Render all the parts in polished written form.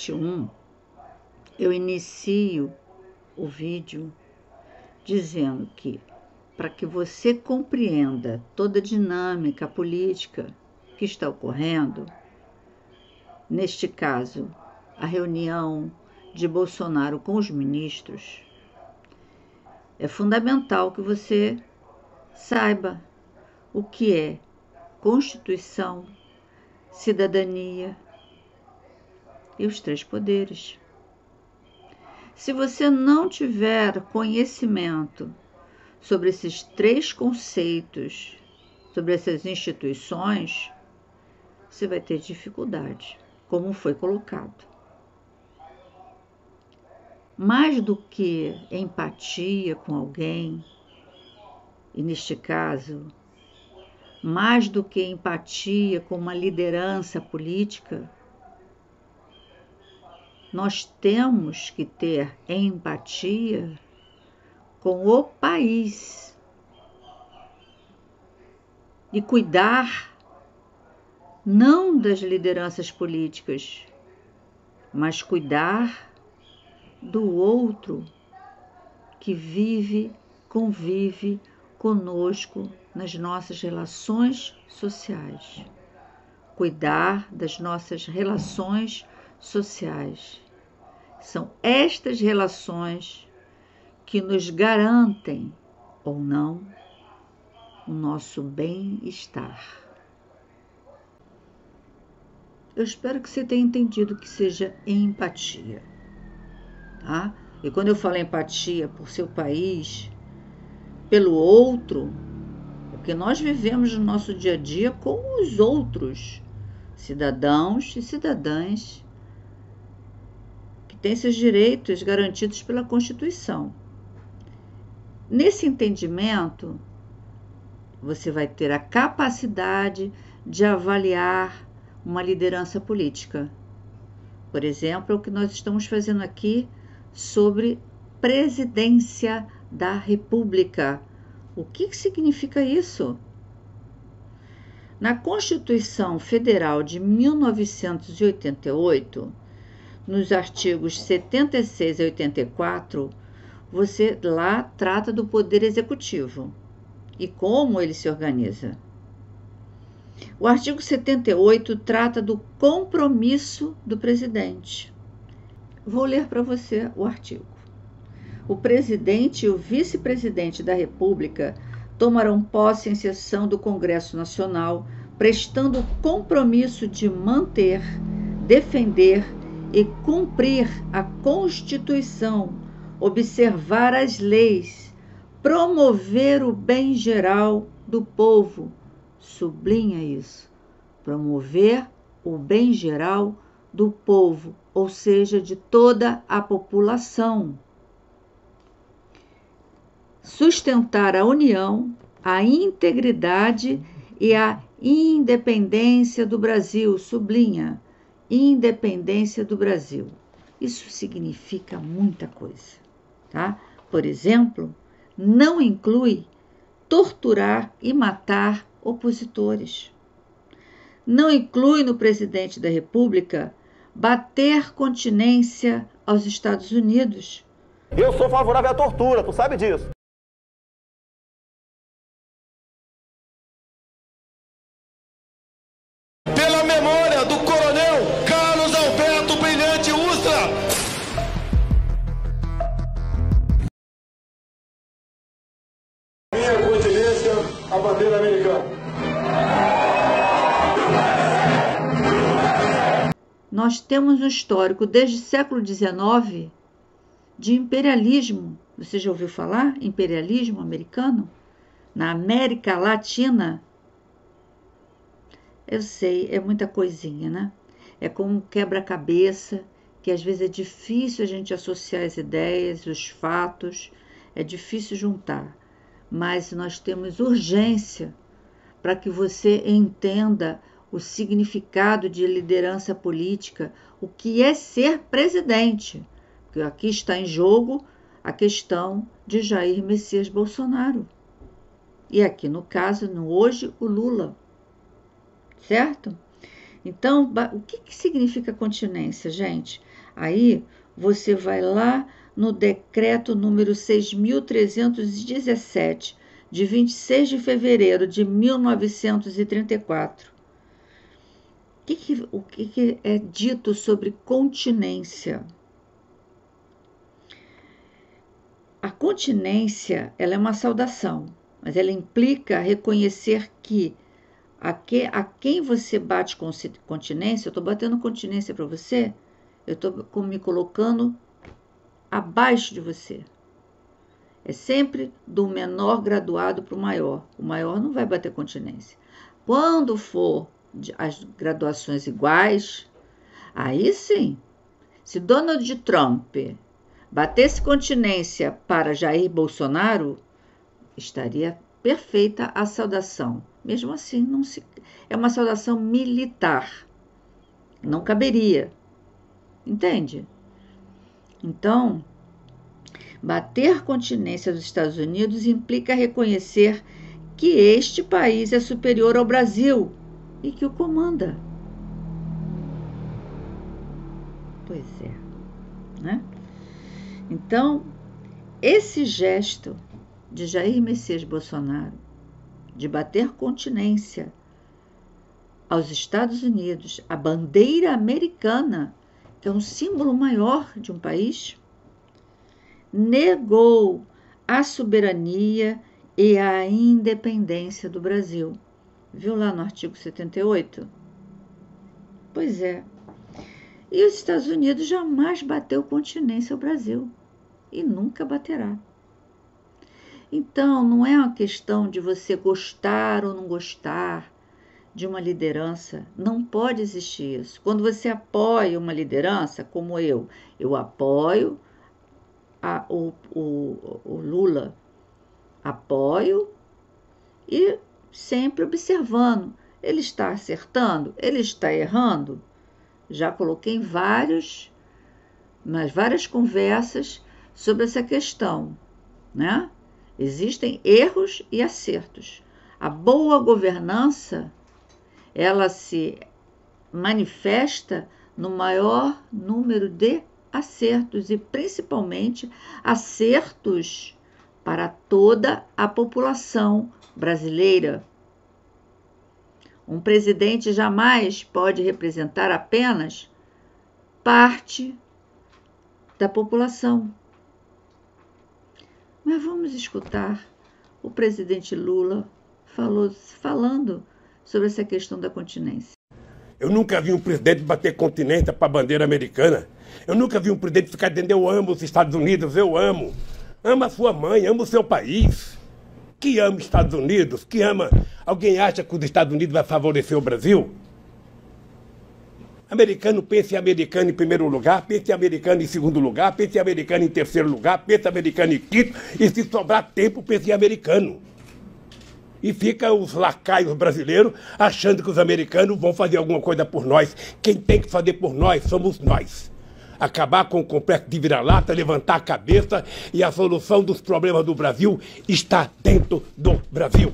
parte 1, eu inicio o vídeo dizendo que, para que você compreenda toda a dinâmica política que está ocorrendo, neste caso, a reunião de Bolsonaro com os ministros, é fundamental que você saiba o que é Constituição, cidadania e os 3 poderes. Se você não tiver conhecimento sobre esses 3 conceitos, sobre essas instituições, você vai ter dificuldade, como foi colocado. Mais do que empatia com alguém, e neste caso, mais do que empatia com uma liderança política, nós temos que ter empatia com o país e cuidar não das lideranças políticas, mas cuidar do outro que vive, convive conosco nas nossas relações sociais. Cuidar das nossas relações sociais. São estas relações que nos garantem, ou não, o nosso bem-estar. Eu espero que você tenha entendido que seja empatia, tá? E quando eu falo empatia por seu país, pelo outro, é porque nós vivemos no nosso dia a dia com os outros cidadãos e cidadãs que têm seus direitos garantidos pela Constituição. Nesse entendimento, você vai ter a capacidade de avaliar uma liderança política. Por exemplo, é o que nós estamos fazendo aqui sobre presidência da República. O que significa isso? Na Constituição Federal de 1988, nos artigos 76 a 84, você lá trata do Poder Executivo e como ele se organiza. O artigo 78 trata do compromisso do presidente. Vou ler para você o artigo. O presidente e o vice-presidente da República tomarão posse em sessão do Congresso Nacional, prestando compromisso de manter, defender e cumprir a Constituição, observar as leis, promover o bem geral do povo. Sublinha isso. Promover o bem geral do povo, ou seja, de toda a população. Sustentar a união, a integridade e a independência do Brasil. Sublinha, independência do Brasil. Isso significa muita coisa, tá? Por exemplo, não inclui torturar e matar opositores. Não inclui no presidente da República bater continência aos Estados Unidos. Eu sou favorável à tortura, tu sabe disso. Pela memória do coronel Carlos Alberto Brilhante Ustra. Minha continência à bandeira americana. Nós temos um histórico desde o século XIX de imperialismo. Você já ouviu falar? Imperialismo americano? Na América Latina? Eu sei, é muita coisinha, né? É como um quebra-cabeça, que às vezes é difícil a gente associar as ideias, os fatos, é difícil juntar. Mas nós temos urgência para que você entenda o significado de liderança política, o que é ser presidente. Porque aqui está em jogo a questão de Jair Messias Bolsonaro. E aqui, no caso, hoje, o Lula. Certo? Então, o que significa continência, gente? Aí você vai lá no decreto número 6.317, de 26 de fevereiro de 1934. O que é dito sobre continência? A continência, ela é uma saudação, mas ela implica reconhecer que a quem você bate continência, eu estou batendo continência para você, eu estou me colocando abaixo de você. É sempre do menor graduado para o maior. O maior não vai bater continência. Quando for as graduações iguais, aí sim, se Donald Trump batesse continência para Jair Bolsonaro, estaria perfeita a saudação. Mesmo assim, é uma saudação militar. Não caberia. Entende? Então, bater continência dos Estados Unidos implica reconhecer que este país é superior ao Brasil e que o comanda. Pois é, né? Então, esse gesto de Jair Messias Bolsonaro de bater continência aos Estados Unidos, a bandeira americana, que é um símbolo maior de um país, negou a soberania e a independência do Brasil. Viu lá no artigo 78? Pois é. E os Estados Unidos jamais bateu continência ao Brasil. E nunca baterá. Então, não é uma questão de você gostar ou não gostar de uma liderança. Não pode existir isso. Quando você apoia uma liderança, como eu apoio o Lula, apoio e sempre observando. Ele está acertando? Ele está errando? Já coloquei nas várias conversas sobre essa questão, né? Existem erros e acertos. A boa governança, ela se manifesta no maior número de acertos e principalmente acertos para toda a população brasileira. Um presidente jamais pode representar apenas parte da população. Mas vamos escutar o presidente Lula falando sobre essa questão da continência. Eu nunca vi um presidente bater continência para a bandeira americana. Eu nunca vi um presidente ficar dizendo: eu amo os Estados Unidos, eu amo. Ama a sua mãe, ama o seu país. Que ama os Estados Unidos, que ama... Alguém acha que os Estados Unidos vai favorecer o Brasil? Americano pensa em americano em primeiro lugar, pensa em americano em segundo lugar, pensa em americano em terceiro lugar, pensa em americano em quinto, e se sobrar tempo, pensa em americano. E fica os lacaios brasileiros achando que os americanos vão fazer alguma coisa por nós. Quem tem que fazer por nós somos nós. Acabar com o complexo de vira-lata, levantar a cabeça, e a solução dos problemas do Brasil está dentro do Brasil.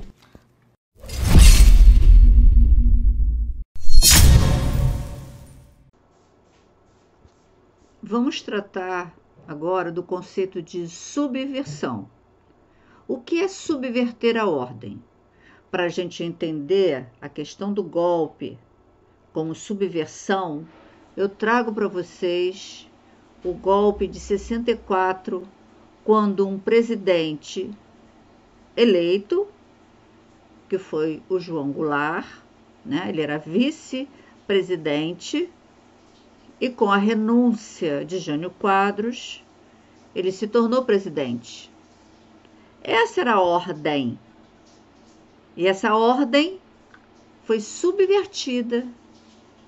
Vamos tratar agora do conceito de subversão. O que é subverter a ordem? Para a gente entender a questão do golpe como subversão, eu trago para vocês o golpe de 64, quando um presidente eleito, que foi o João Goulart, né? Ele era vice-presidente, e com a renúncia de Jânio Quadros, ele se tornou presidente. Essa era a ordem. E essa ordem foi subvertida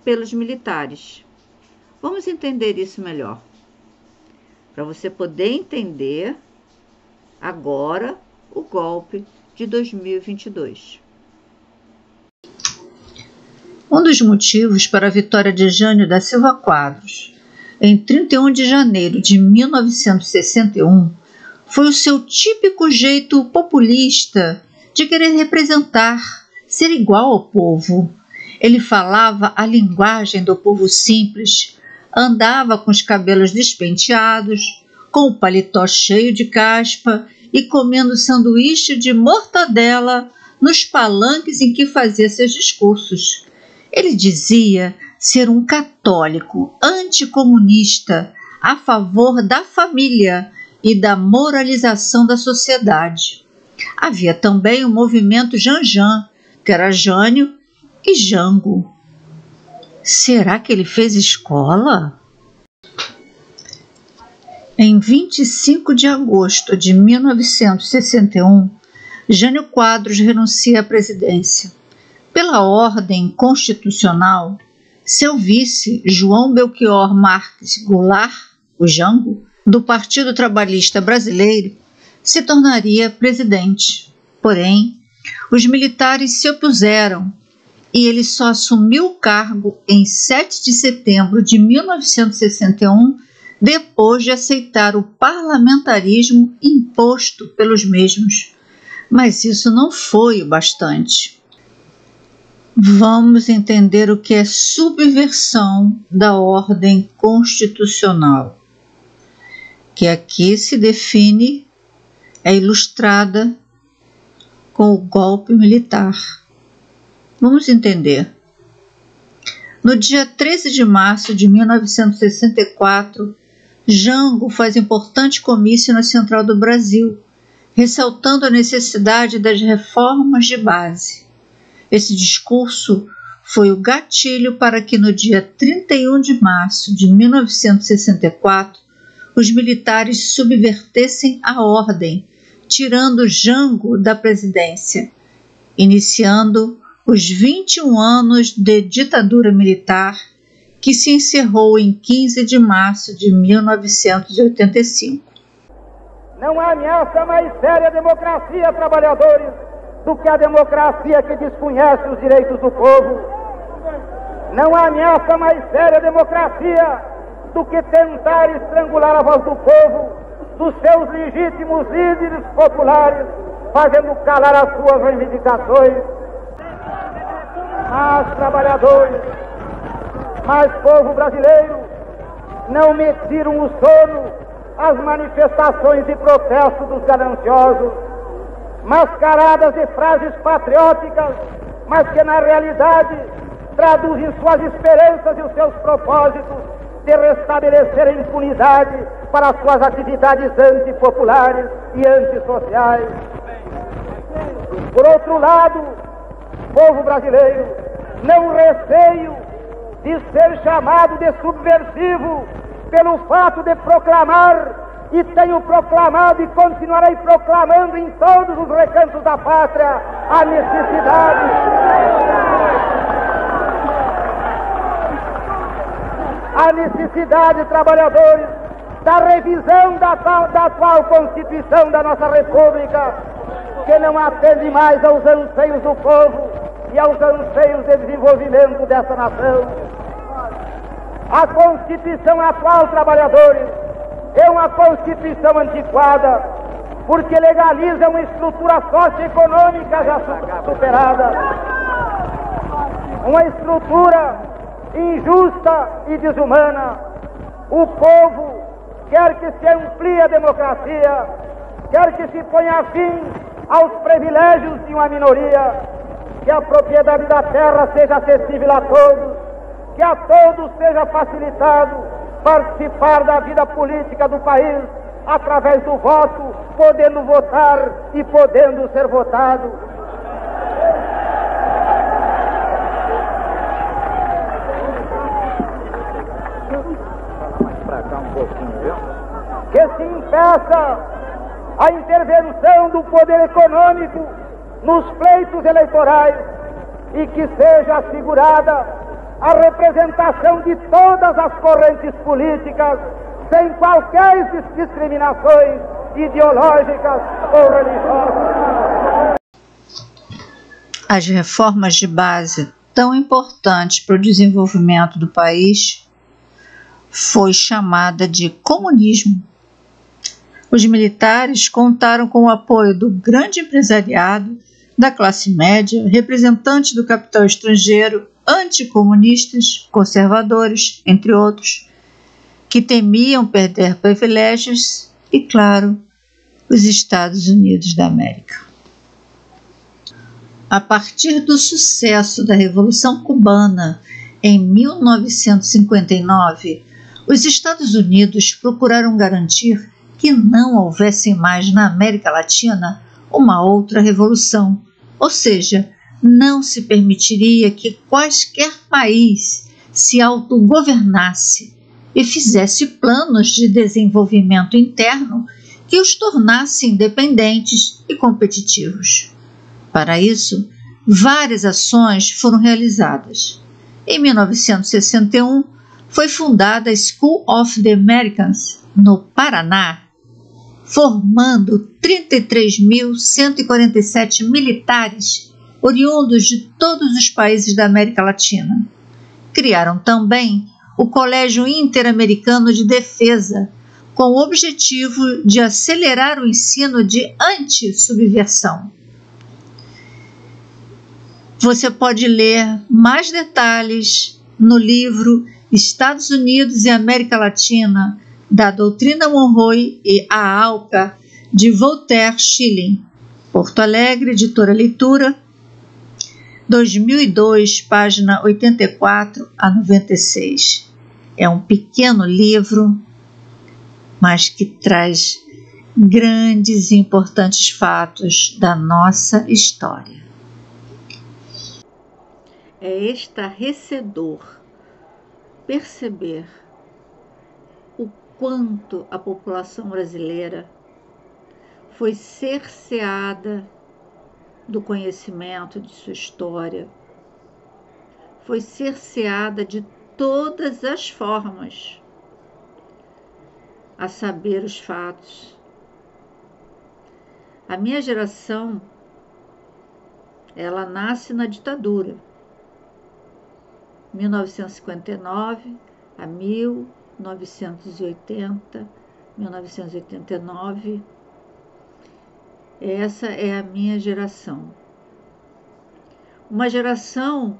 pelos militares. Vamos entender isso melhor, para você poder entender agora o golpe de 2022. Um dos motivos para a vitória de Jânio da Silva Quadros, em 31 de janeiro de 1961, foi o seu típico jeito populista de querer representar, ser igual ao povo. Ele falava a linguagem do povo simples, andava com os cabelos despenteados, com o paletó cheio de caspa e comendo sanduíche de mortadela nos palanques em que fazia seus discursos. Ele dizia ser um católico anticomunista a favor da família e da moralização da sociedade. Havia também o movimento Janjan, que era Jânio e Jango. Será que ele fez escola? Em 25 de agosto de 1961, Jânio Quadros renuncia à presidência. Pela ordem constitucional, seu vice, João Belchior Marques Goulart, o Jango, do Partido Trabalhista Brasileiro, se tornaria presidente. Porém, os militares se opuseram e ele só assumiu o cargo em 7 de setembro de 1961, depois de aceitar o parlamentarismo imposto pelos mesmos. Mas isso não foi o bastante. Vamos entender o que é subversão da ordem constitucional, que aqui se define, é ilustrada com o golpe militar. Vamos entender. No dia 13 de março de 1964, Jango faz importante comício na Central do Brasil, ressaltando a necessidade das reformas de base. Esse discurso foi o gatilho para que no dia 31 de março de 1964 os militares subvertessem a ordem, tirando Jango da presidência, iniciando os 21 anos de ditadura militar, que se encerrou em 15 de março de 1985. Não há ameaça mais séria à democracia, trabalhadores, do que a democracia que desconhece os direitos do povo. Não há ameaça mais séria à democracia do que tentar estrangular a voz do povo, dos seus legítimos líderes populares, fazendo calar as suas reivindicações. Mas, trabalhadores, mas, povo brasileiro, não me tiram o sono as manifestações e protestos dos gananciosos, mascaradas de frases patrióticas, mas que na realidade traduzem suas esperanças e os seus propósitos de restabelecer a impunidade para suas atividades antipopulares e antissociais. Por outro lado, povo brasileiro, não receio de ser chamado de subversivo pelo fato de proclamar, e tenho proclamado e continuarei proclamando em todos os recantos da pátria, a necessidade, trabalhadores, da revisão da atual Constituição da nossa República, que não atende mais aos anseios do povo e aos anseios de desenvolvimento dessa nação. A Constituição atual, trabalhadores, é uma Constituição antiquada, porque legaliza uma estrutura socioeconômica já superada, uma estrutura injusta e desumana. O povo quer que se amplie a democracia, quer que se ponha fim aos privilégios de uma minoria, que a propriedade da terra seja acessível a todos, que a todos seja facilitado participar da vida política do país através do voto, podendo votar e podendo ser votado. Que se impeça a intervenção do poder econômico nos pleitos eleitorais e que seja assegurada a representação de todas as correntes políticas, sem qualquer discriminações ideológicas ou religiosas. As reformas de base, tão importantes para o desenvolvimento do país, foi chamada de comunismo. Os militares contaram com o apoio do grande empresariado, da classe média, representantes do capital estrangeiro, anticomunistas, conservadores, entre outros, que temiam perder privilégios e, claro, os Estados Unidos da América. A partir do sucesso da Revolução Cubana em 1959, os Estados Unidos procuraram garantir que não houvesse mais na América Latina uma outra revolução, ou seja, não se permitiria que quaisquer país se autogovernasse e fizesse planos de desenvolvimento interno que os tornasse independentes e competitivos. Para isso, várias ações foram realizadas. Em 1961, foi fundada a School of the Americans, no Paraná, formando 33.147 militares oriundos de todos os países da América Latina. Criaram também o Colégio Interamericano de Defesa, com o objetivo de acelerar o ensino de anti-subversão. Você pode ler mais detalhes no livro Estados Unidos e América Latina, da Doutrina Monroe e a ALCA, de Voltaire Schilling. Porto Alegre, Editora Leitura, 2002, página 84 a 96. É um pequeno livro, mas que traz grandes e importantes fatos da nossa história. É estarrecedor perceber o quanto a população brasileira foi cerceada do conhecimento de sua história, foi cerceada de todas as formas, a saber os fatos. A minha geração, ela nasce na ditadura, 1959 a 1980, 1989. Essa é a minha geração. Uma geração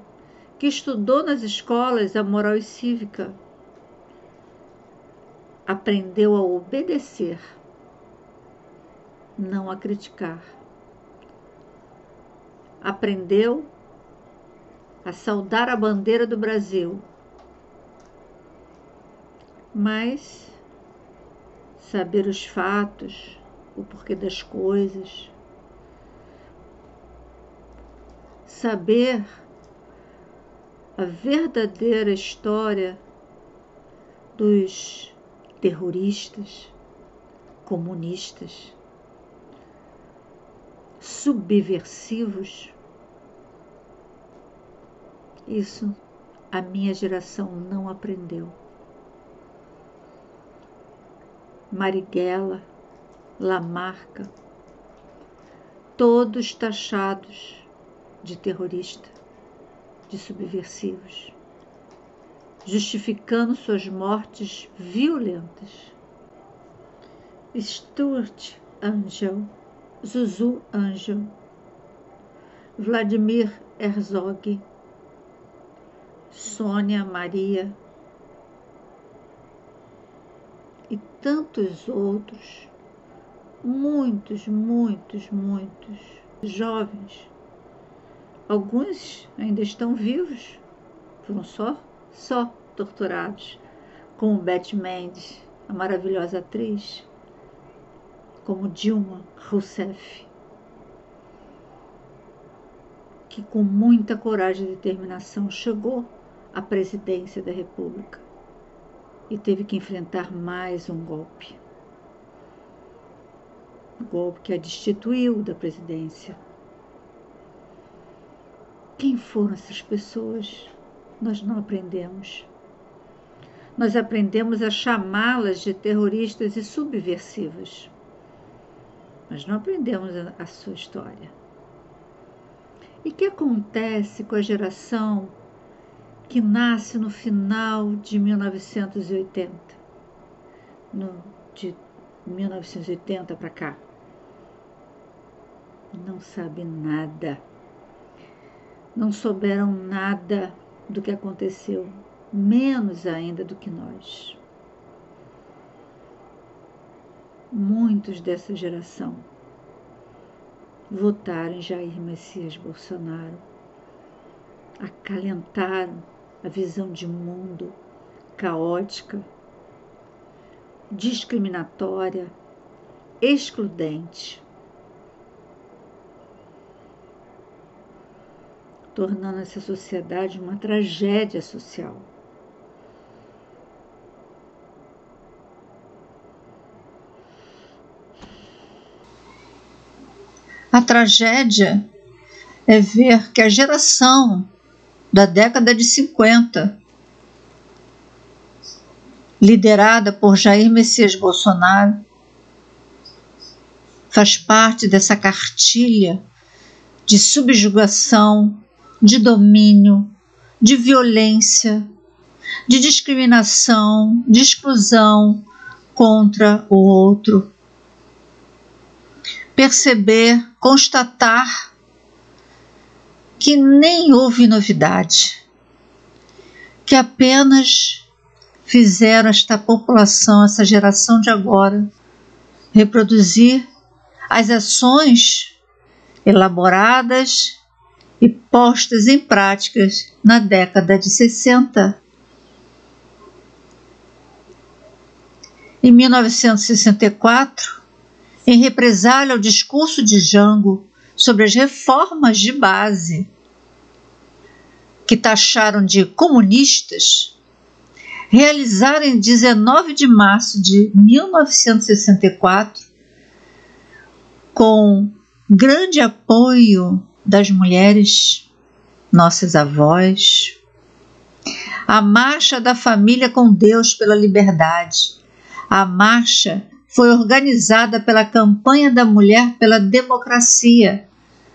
que estudou nas escolas a moral e cívica, aprendeu a obedecer, não a criticar. Aprendeu a saudar a bandeira do Brasil, mas saber os fatos, o porquê das coisas, saber a verdadeira história dos terroristas, comunistas, subversivos. Isso a minha geração não aprendeu. Marighella, Lamarca, todos taxados de terrorista, de subversivos, justificando suas mortes violentas. Stuart Angel, Zuzu Angel, Vladimir Herzog, Sônia Maria e tantos outros, muitos jovens. Alguns ainda estão vivos, foram só torturados, como Beth Mendes, a maravilhosa atriz, como Dilma Rousseff, que com muita coragem e determinação chegou à presidência da República e teve que enfrentar mais um golpe. O golpe que a destituiu da presidência. Quem foram essas pessoas? Nós não aprendemos. Nós aprendemos a chamá-las de terroristas e subversivas. Mas não aprendemos a sua história. E o que acontece com a geração que nasce no final de 1980? De 1980 para cá? Não sabe nada. Não souberam nada do que aconteceu, menos ainda do que nós. muitos dessa geração votaram em Jair Messias Bolsonaro, acalentaram a visão de mundo caótica, discriminatória, excludente, tornando essa sociedade uma tragédia social. A tragédia é ver que a geração da década de 50, liderada por Jair Messias Bolsonaro, faz parte dessa cartilha de subjugação, de domínio, de violência, de discriminação, de exclusão contra o outro. Perceber, constatar que nem houve novidade, que apenas fizeram esta população, essa geração de agora, reproduzir as ações elaboradas e postas em práticas na década de 60. Em 1964, em represália ao discurso de Jango sobre as reformas de base, que taxaram de comunistas, realizaram em 19 de março de 1964, com grande apoio das mulheres, nossas avós, a Marcha da Família com Deus pela Liberdade. A marcha foi organizada pela Campanha da Mulher pela Democracia,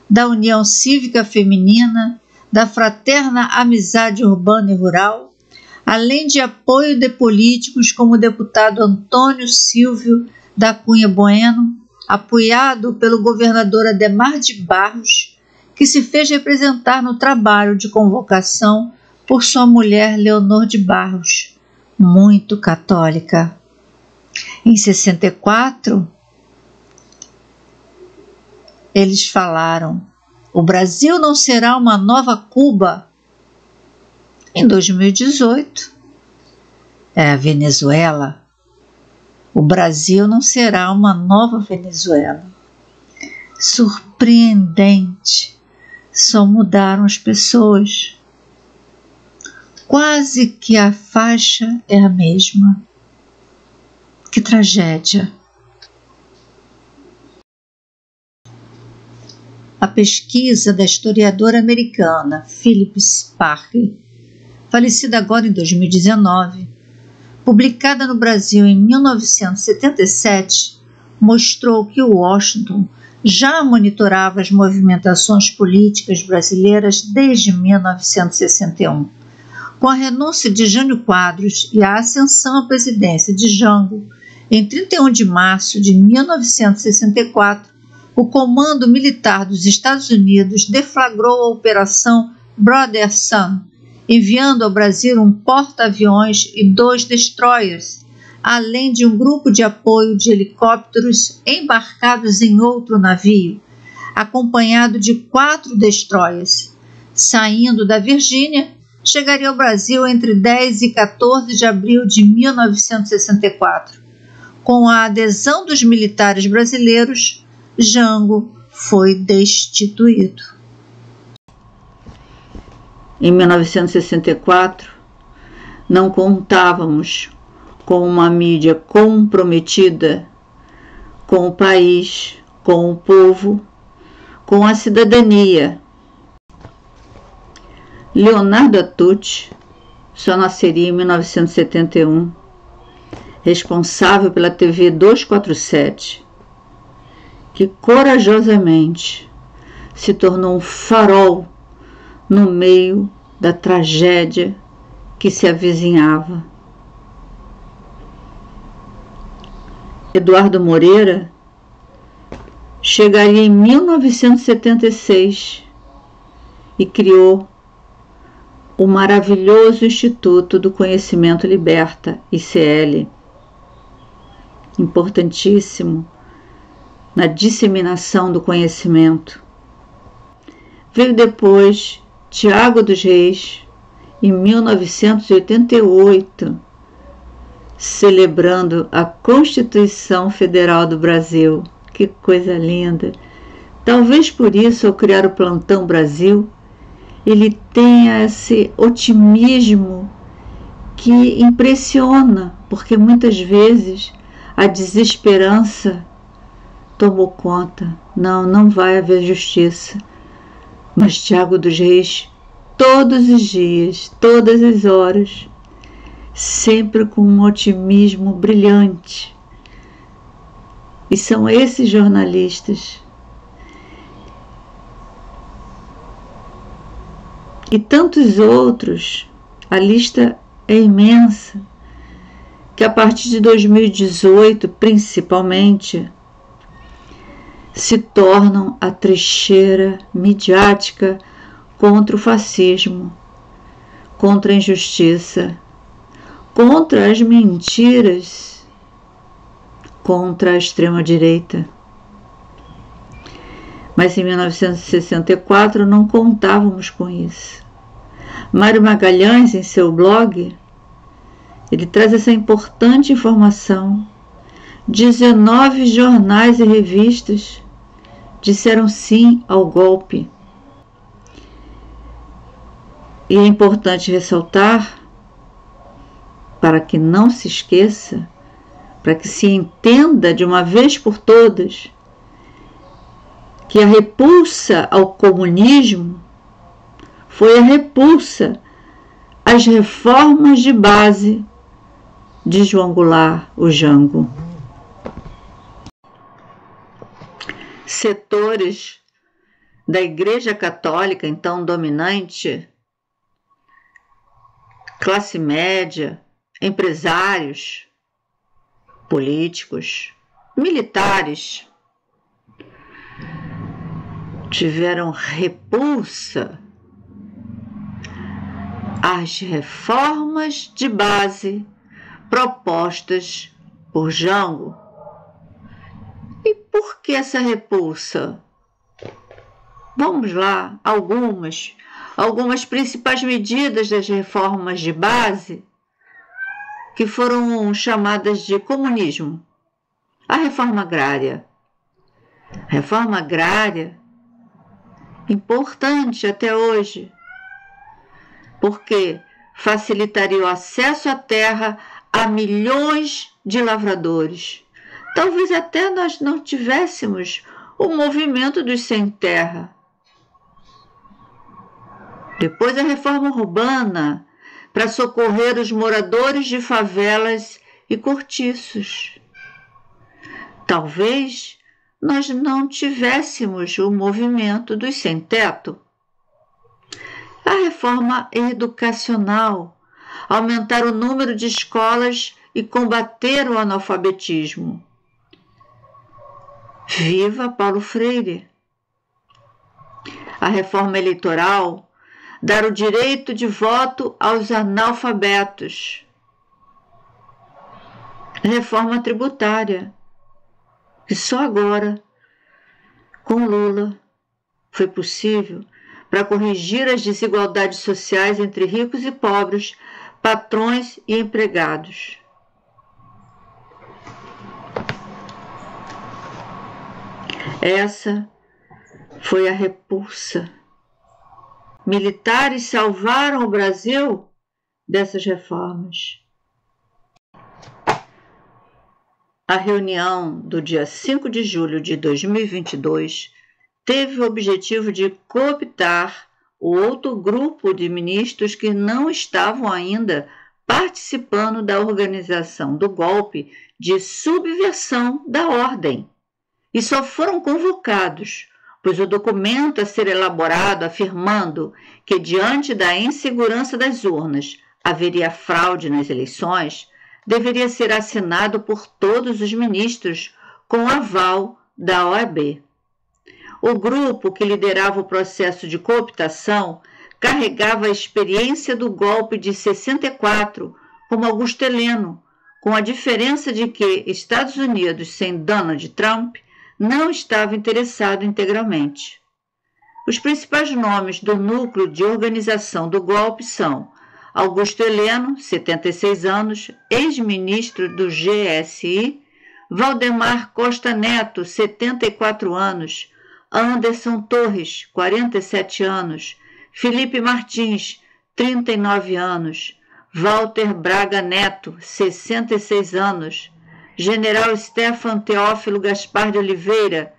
da União Cívica Feminina, da Fraterna Amizade Urbana e Rural, além de apoio de políticos como o deputado Antônio Silvio da Cunha Bueno, apoiado pelo governador Adhemar de Barros, que se fez representar no trabalho de convocação por sua mulher Leonor de Barros, muito católica. Em 64, eles falaram: o Brasil não será uma nova Cuba. Em 2018, é a Venezuela. O Brasil não será uma nova Venezuela. Surpreendente. Só mudaram as pessoas. Quase que a faixa é a mesma. Que tragédia. A pesquisa da historiadora americana Phyllis Parker, falecida agora em 2019, publicada no Brasil em 1977, mostrou que Washington já monitorava as movimentações políticas brasileiras desde 1961. Com a renúncia de Jânio Quadros e a ascensão à presidência de Jango, em 31 de março de 1964, o Comando Militar dos Estados Unidos deflagrou a Operação Brother Sun, enviando ao Brasil um porta-aviões e 2 destroyers, além de um grupo de apoio de helicópteros embarcados em outro navio, acompanhado de 4 destroyers. Saindo da Virgínia, chegaria ao Brasil entre 10 e 14 de abril de 1964. Com a adesão dos militares brasileiros, Jango foi destituído. Em 1964, não contávamos com uma mídia comprometida com o país, com o povo, com a cidadania. Leonardo Atucci só nasceria em 1971, responsável pela TV 247, que corajosamente se tornou um farol no meio da tragédia que se avizinhava. Eduardo Moreira chegaria em 1976 e criou o maravilhoso Instituto do Conhecimento Liberta, ICL, importantíssimo na disseminação do conhecimento. Veio depois Tiago dos Reis, em 1988, celebrando a Constituição Federal do Brasil. Que coisa linda! Talvez por isso, ao criar o Plantão Brasil, ele tenha esse otimismo que impressiona, porque muitas vezes a desesperança tomou conta. Não vai haver justiça. Mas Tiago dos Reis, todos os dias, todas as horas, sempre com um otimismo brilhante. E são esses jornalistas e tantos outros, a lista é imensa, que a partir de 2018, principalmente, se tornam a trincheira midiática contra o fascismo, contra a injustiça, contra as mentiras, contra a extrema-direita. Mas em 1964 não contávamos com isso. Mário Magalhães, em seu blog, ele traz essa importante informação. 19 jornais e revistas disseram sim ao golpe. E é importante ressaltar, para que não se esqueça, para que se entenda de uma vez por todas, que a repulsa ao comunismo foi a repulsa às reformas de base de João Goulart, o Jango. Setores da Igreja Católica, então dominante, classe média, empresários, políticos, militares, tiveram repulsa às reformas de base propostas por Jango. E por que essa repulsa? Vamos lá, algumas principais medidas das reformas de base que foram chamadas de comunismo. A reforma agrária. Reforma agrária, importante até hoje, porque facilitaria o acesso à terra a milhões de lavradores. Talvez até nós não tivéssemos o movimento dos sem terra. Depois a reforma urbana, para socorrer os moradores de favelas e cortiços. Talvez nós não tivéssemos o movimento dos sem-teto. A reforma educacional, aumentar o número de escolas e combater o analfabetismo. Viva Paulo Freire! A reforma eleitoral, dar o direito de voto aos analfabetos. Reforma tributária, que só agora, com Lula, foi possível para corrigir as desigualdades sociais entre ricos e pobres, patrões e empregados. Essa foi a repulsa. Militares salvaram o Brasil dessas reformas. A reunião do dia 5 de julho de 2022 teve o objetivo de cooptar o outro grupo de ministros que não estavam ainda participando da organização do golpe de subversão da ordem e só foram convocados, pois o documento a ser elaborado afirmando que diante da insegurança das urnas haveria fraude nas eleições deveria ser assinado por todos os ministros com aval da OAB. O grupo que liderava o processo de cooptação carregava a experiência do golpe de 64, como Augusto Heleno, com a diferença de que Estados Unidos, sem Donald Trump, não estava interessado integralmente. Os principais nomes do núcleo de organização do golpe são Augusto Heleno, 76 anos, ex-ministro do GSI, Valdemar Costa Neto, 74 anos, Anderson Torres, 47 anos, Felipe Martins, 39 anos, Walter Braga Neto, 66 anos, General Stefan Teófilo Gaspar de Oliveira,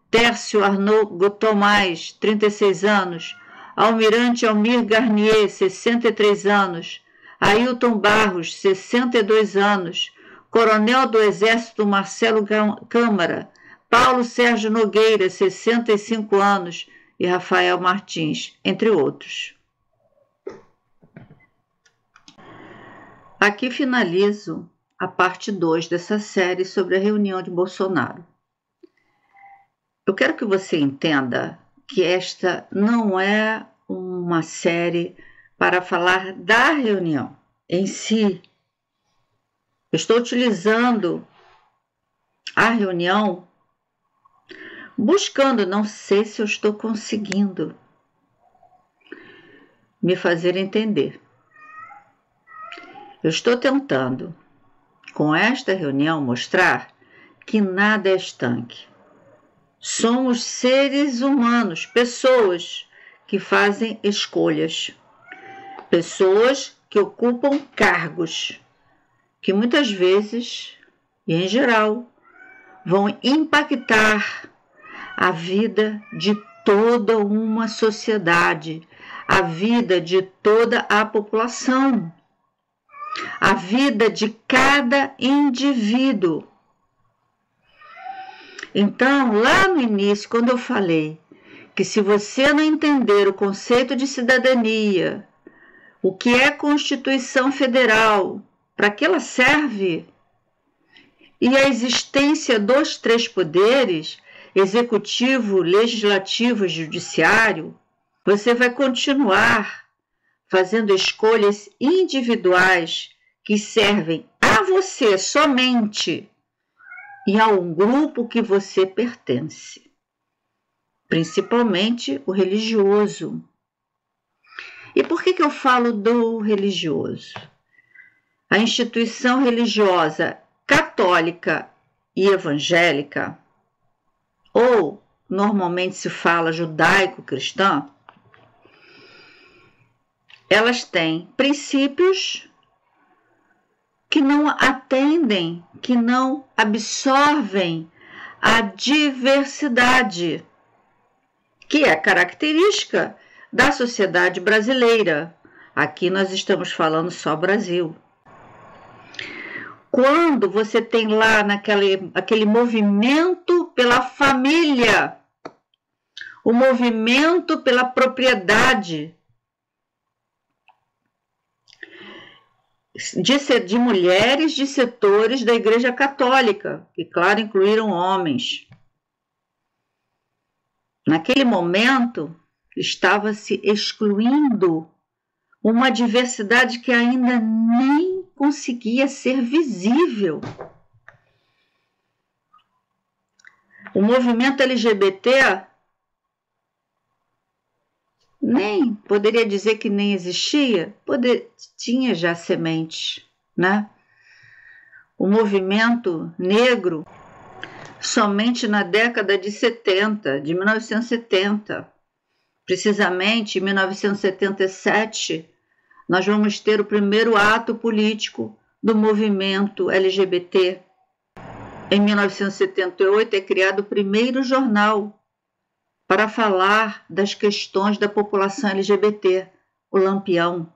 Tércio Arnaud Tomás, 36 anos, Almirante Almir Garnier, 63 anos, Ailton Barros, 62 anos, Coronel do Exército Marcelo Câmara, Paulo Sérgio Nogueira, 65 anos, e Rafael Martins, entre outros. Aqui finalizo a parte 2 dessa série sobre a reunião de Bolsonaro. Eu quero que você entenda que esta não é uma série para falar da reunião em si. Eu estou utilizando a reunião buscando, não sei se eu estou conseguindo me fazer entender. Eu estou tentando, com esta reunião, mostrar que nada é estanque. Somos seres humanos, pessoas que fazem escolhas, pessoas que ocupam cargos, que muitas vezes, e em geral, vão impactar a vida de toda uma sociedade, a vida de toda a população, a vida de cada indivíduo. Então, lá no início, quando eu falei que se você não entender o conceito de cidadania, o que é Constituição Federal, para que ela serve, e a existência dos três poderes, executivo, legislativo e judiciário, você vai continuar fazendo escolhas individuais que servem a você somente e a um grupo que você pertence, principalmente o religioso. E por que eu falo do religioso? A instituição religiosa católica e evangélica, ou normalmente se fala judaico-cristã, elas têm princípios que não atendem, que não absorvem a diversidade, que é característica da sociedade brasileira. Aqui nós estamos falando só Brasil. Quando você tem lá aquele movimento pela família, o movimento pela propriedade, de mulheres de setores da Igreja Católica, que, claro, incluíram homens. Naquele momento, estava se excluindo uma diversidade que ainda nem conseguia ser visível. O movimento LGBT nem poderia dizer que nem existia, tinha já sementes, né? O movimento negro, somente na década de 70, de 1970, precisamente em 1977, nós vamos ter o primeiro ato político do movimento LGBT. Em 1978 é criado o primeiro jornal para falar das questões da população LGBT, o Lampião.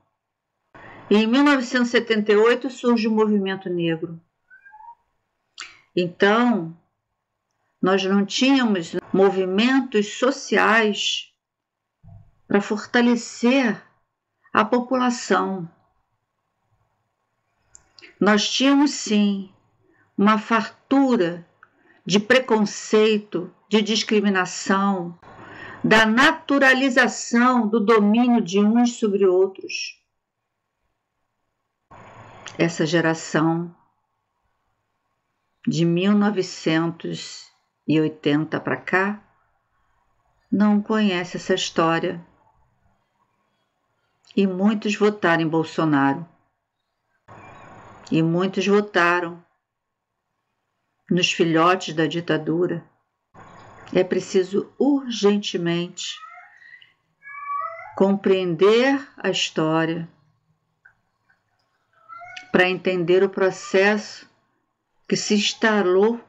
E em 1978 surge o movimento negro. Então, nós não tínhamos movimentos sociais para fortalecer a população. Nós tínhamos, sim, uma fartura de preconceito, de discriminação, da naturalização do domínio de uns sobre outros. Essa geração de 1980 para cá não conhece essa história. E muitos votaram em Bolsonaro. E muitos votaram nos filhotes da ditadura. É preciso urgentemente compreender a história para entender o processo que se instalou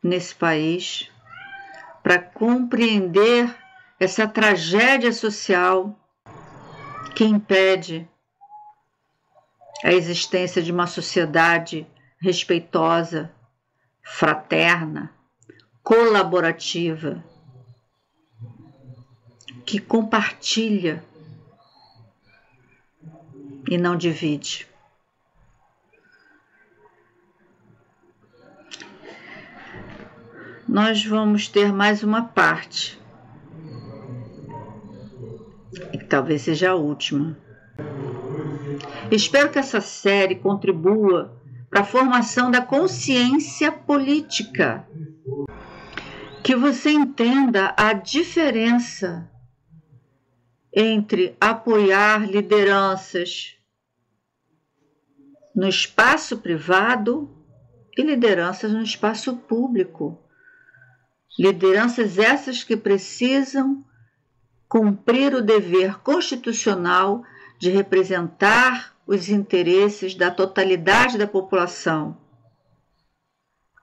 nesse país, para compreender essa tragédia social que impede a existência de uma sociedade respeitosa, fraterna, colaborativa, que compartilha e não divide. Nós vamos ter mais uma parte, e talvez seja a última. Espero que essa série contribua para a formação da consciência política, que você entenda a diferença entre apoiar lideranças no espaço privado e lideranças no espaço público. Lideranças essas que precisam cumprir o dever constitucional de representar os interesses da totalidade da população,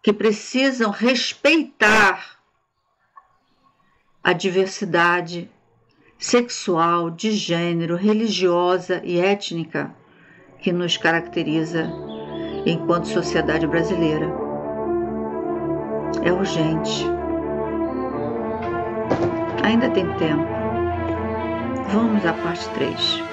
que precisam respeitar a diversidade sexual, de gênero, religiosa e étnica que nos caracteriza enquanto sociedade brasileira. É urgente. Ainda tem tempo. Vamos à parte 3.